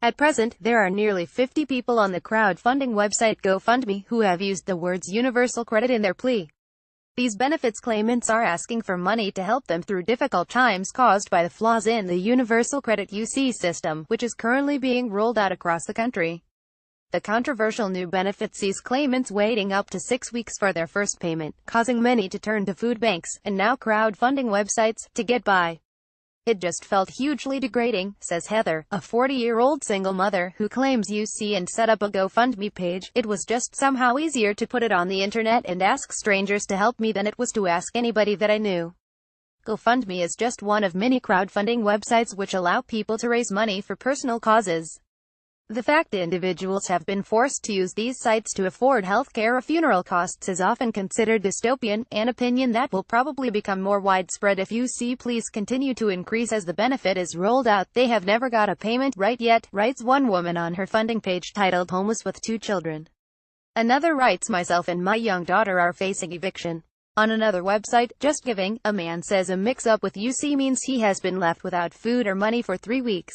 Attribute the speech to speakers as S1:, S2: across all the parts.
S1: At present, there are nearly 50 people on the crowdfunding website GoFundMe who have used the words universal credit in their plea. These benefits claimants are asking for money to help them through difficult times caused by the flaws in the Universal Credit UC system, which is currently being rolled out across the country. The controversial new benefit sees claimants waiting up to 6 weeks for their first payment, causing many to turn to food banks, and now crowdfunding websites, to get by. It just felt hugely degrading, says Heather, a 40-year-old single mother who claims UC and set up a GoFundMe page. It was just somehow easier to put it on the internet and ask strangers to help me than it was to ask anybody that I knew. GoFundMe is just one of many crowdfunding websites which allow people to raise money for personal causes. The fact that individuals have been forced to use these sites to afford healthcare or funeral costs is often considered dystopian, an opinion that will probably become more widespread if UC pleas continue to increase as the benefit is rolled out. They have never got a payment right yet, writes one woman on her funding page titled Homeless with 2 Children. Another writes, myself and my young daughter are facing eviction. On another website, Just Giving, a man says a mix-up with UC means he has been left without food or money for 3 weeks.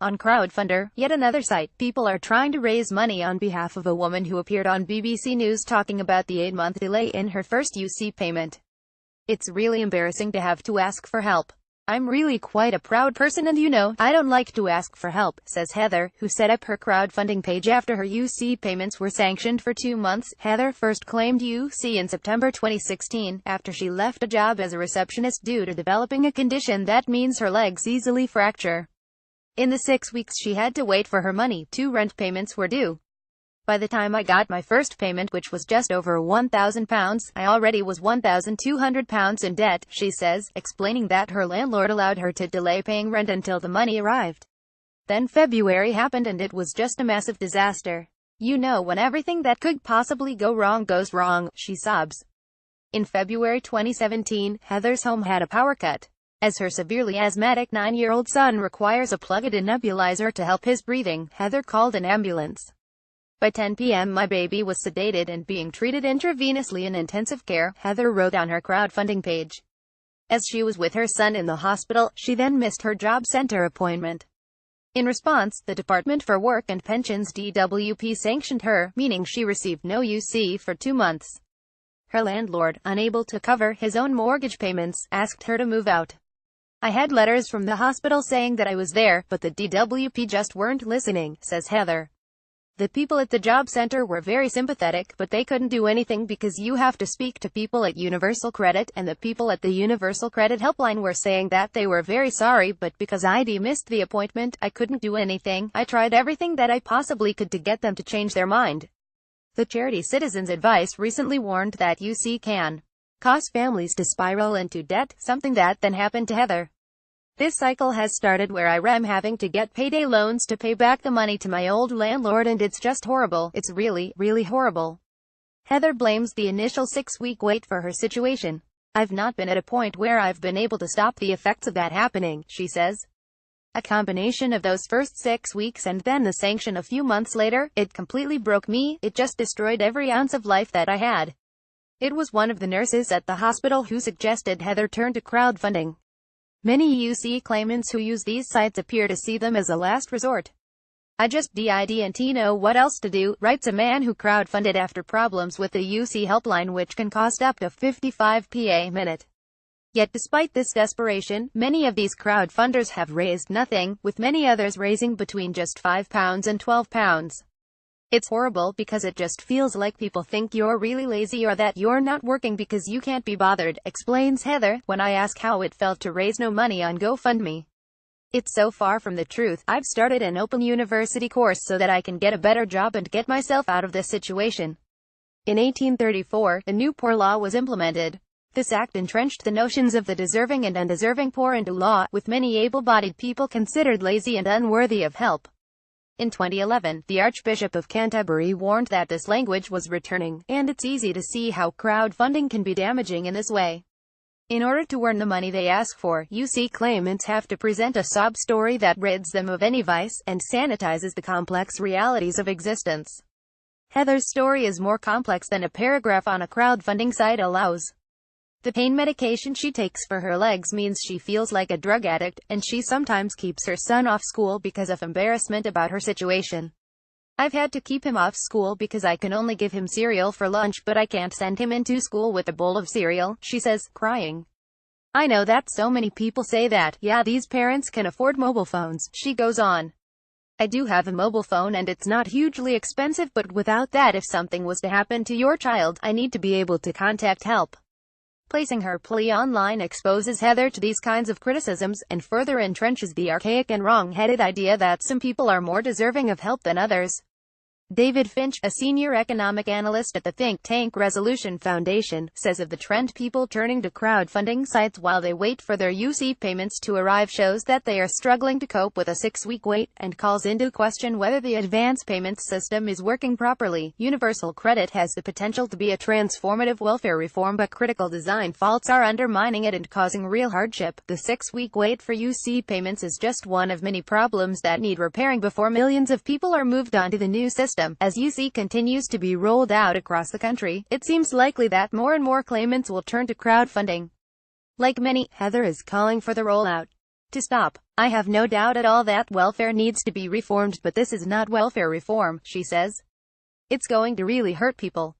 S1: On Crowdfunder, yet another site, people are trying to raise money on behalf of a woman who appeared on BBC News talking about the 8-month delay in her first UC payment. It's really embarrassing to have to ask for help. I'm really quite a proud person and I don't like to ask for help, says Heather, who set up her crowdfunding page after her UC payments were sanctioned for 2 months. Heather first claimed UC in September 2016, after she left a job as a receptionist due to developing a condition that means her legs easily fracture. In the 6 weeks she had to wait for her money, 2 rent payments were due. By the time I got my first payment, which was just over £1,000, I already was £1,200 in debt, she says, explaining that her landlord allowed her to delay paying rent until the money arrived. Then February happened and it was just a massive disaster. When everything that could possibly go wrong goes wrong, she sobs. In February 2017, Heather's home had a power cut, as her severely asthmatic 9-year-old son requires a plug-in nebulizer to help his breathing. Heather called an ambulance. By 10 p.m. my baby was sedated and being treated intravenously in intensive care, Heather wrote on her crowdfunding page. As she was with her son in the hospital, she then missed her job center appointment. In response, the Department for Work and Pensions (DWP) sanctioned her, meaning she received no UC for 2 months. Her landlord, unable to cover his own mortgage payments, asked her to move out. I had letters from the hospital saying that I was there, but the DWP just weren't listening, says Heather. The people at the job center were very sympathetic, but they couldn't do anything because you have to speak to people at Universal Credit, and the people at the Universal Credit helpline were saying that they were very sorry, but because I'd missed the appointment, I couldn't do anything. I tried everything that I possibly could to get them to change their mind. The charity Citizens Advice recently warned that UC can cause families to spiral into debt, something that then happened to Heather. This cycle has started where I'm having to get payday loans to pay back the money to my old landlord, and it's just horrible. It's really, really horrible. Heather blames the initial 6-week wait for her situation. I've not been at a point where I've been able to stop the effects of that happening, she says. A combination of those first 6 weeks and then the sanction a few months later, it completely broke me. It just destroyed every ounce of life that I had. It was one of the nurses at the hospital who suggested Heather turn to crowdfunding. Many UC claimants who use these sites appear to see them as a last resort. I just didn't know what else to do, writes a man who crowdfunded after problems with the UC helpline, which can cost up to 55 p.a. minute. Yet despite this desperation, many of these crowdfunders have raised nothing, with many others raising between just £5 and £12. It's horrible because it just feels like people think you're really lazy or that you're not working because you can't be bothered, explains Heather, when I ask how it felt to raise no money on GoFundMe. It's so far from the truth. I've started an open university course so that I can get a better job and get myself out of this situation. In 1834, a new poor law was implemented. This act entrenched the notions of the deserving and undeserving poor into law, with many able-bodied people considered lazy and unworthy of help. In 2011, the Archbishop of Canterbury warned that this language was returning, and it's easy to see how crowdfunding can be damaging in this way. In order to earn the money they ask for, UC claimants have to present a sob story that rids them of any vice, and sanitizes the complex realities of existence. Heather's story is more complex than a paragraph on a crowdfunding site allows. The pain medication she takes for her legs means she feels like a drug addict, and she sometimes keeps her son off school because of embarrassment about her situation. I've had to keep him off school because I can only give him cereal for lunch, but I can't send him into school with a bowl of cereal, she says, crying. I know that so many people say that, yeah, these parents can afford mobile phones, she goes on. I do have a mobile phone and it's not hugely expensive, but without that, if something was to happen to your child, I need to be able to contact help. Placing her plea online exposes Heather to these kinds of criticisms, and further entrenches the archaic and wrong-headed idea that some people are more deserving of help than others. David Finch, a senior economic analyst at the think tank Resolution Foundation, says of the trend people turning to crowdfunding sites while they wait for their UC payments to arrive shows that they are struggling to cope with a 6-week wait, and calls into question whether the advance payments system is working properly. Universal credit has the potential to be a transformative welfare reform, but critical design faults are undermining it and causing real hardship. The 6-week wait for UC payments is just one of many problems that need repairing before millions of people are moved on to the new system. As UC continues to be rolled out across the country, it seems likely that more and more claimants will turn to crowdfunding. Like many, Heather is calling for the rollout to stop. I have no doubt at all that welfare needs to be reformed, but this is not welfare reform, she says. It's going to really hurt people.